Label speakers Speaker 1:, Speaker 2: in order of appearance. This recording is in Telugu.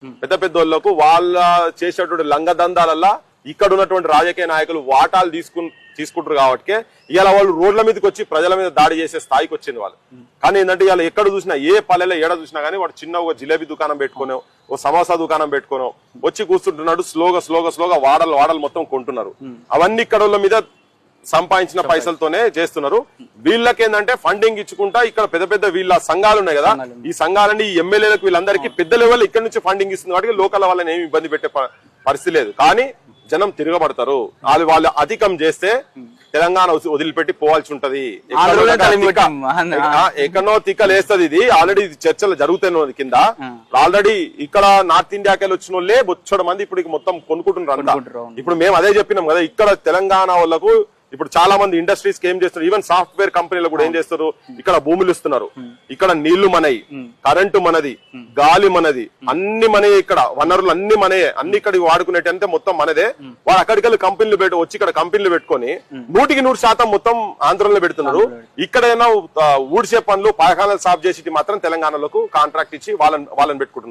Speaker 1: పెద్ద పెద్దోళ్లకు వాళ్ళ చేసేటువంటి లంగదందాలల్లా ఇక్కడ ఉన్నటువంటి రాజకీయ నాయకులు వాటాలు తీసుకుంటారు కాబట్టి ఇవాళ వాళ్ళు రోడ్ల మీదకి వచ్చి ప్రజల మీద దాడి చేసే స్థాయికి వచ్చింది వాళ్ళు. కానీ ఏంటంటే ఇవాళ ఎక్కడ చూసినా ఏ పల్లెలో ఏడ చూసినా కానీ వాడు చిన్న ఒక జిలేబీ దుకాణం పెట్టుకునో ఓ సమోసా దుకాణం పెట్టుకునో వచ్చి కూర్చుంటున్నాడు. స్లోగా వాడలు మొత్తం కొంటున్నారు. అవన్నీ ఇక్కడ మీద సంపాదించిన పైసలతోనే చేస్తున్నారు. వీళ్ళకేందంటే ఫండింగ్ ఇచ్చుకుంటా ఇక్కడ పెద్ద పెద్ద వీళ్ళ సంఘాలు ఉన్నాయి కదా, ఈ సంఘాలని ఈ ఎమ్మెల్యేలకు వీళ్ళందరికీ పెద్ద లెవెల్ ఇక్కడ నుంచి ఫండింగ్ ఇస్తుంది కాబట్టి లోకల్ వాళ్ళని ఏమి ఇబ్బంది పెట్టే పరిస్థితి లేదు. కానీ జనం తిరగబడతారు. వాళ్ళు అధికం చేస్తే తెలంగాణ వదిలిపెట్టి పోవాల్సి ఉంటది. ఎక్కడో తిక్కలేస్తుంది. ఇది ఆల్రెడీ చర్చలు జరుగుతున్న కింద ఆల్రెడీ ఇక్కడ నార్త్ ఇండియాకి వచ్చిన వాళ్ళే బొచ్చడు మంది ఇప్పుడు మొత్తం కొనుక్కుంటున్నారు. ఇప్పుడు మేము అదే చెప్పినాం కదా, ఇక్కడ తెలంగాణ వాళ్ళకు ఇప్పుడు చాలా మంది ఇండస్ట్రీస్ కి ఏం చేస్తారు, ఈవెన్ సాఫ్ట్వేర్ కంపెనీలు కూడా ఏం చేస్తారు, ఇక్కడ భూములు ఇస్తున్నారు, ఇక్కడ నీళ్లు మనయి, కరెంటు మనది, గాలి మనది, అన్ని మనయే, ఇక్కడ వనరులు అన్ని మనయే, అన్ని ఇక్కడ వాడుకునేటంటే మొత్తం మనదే. వాళ్ళు అక్కడికి కంపెనీలు వచ్చి ఇక్కడ కంపెనీలు పెట్టుకొని 100% మొత్తం ఆంధ్రలో పెడుతున్నారు. ఇక్కడైనా ఊడ్చే పనులు పాయఖానాలు సాఫ్ చేసి మాత్రం తెలంగాణలోకి కాంట్రాక్ట్ ఇచ్చి వాళ్ళని పెట్టుకుంటున్నారు.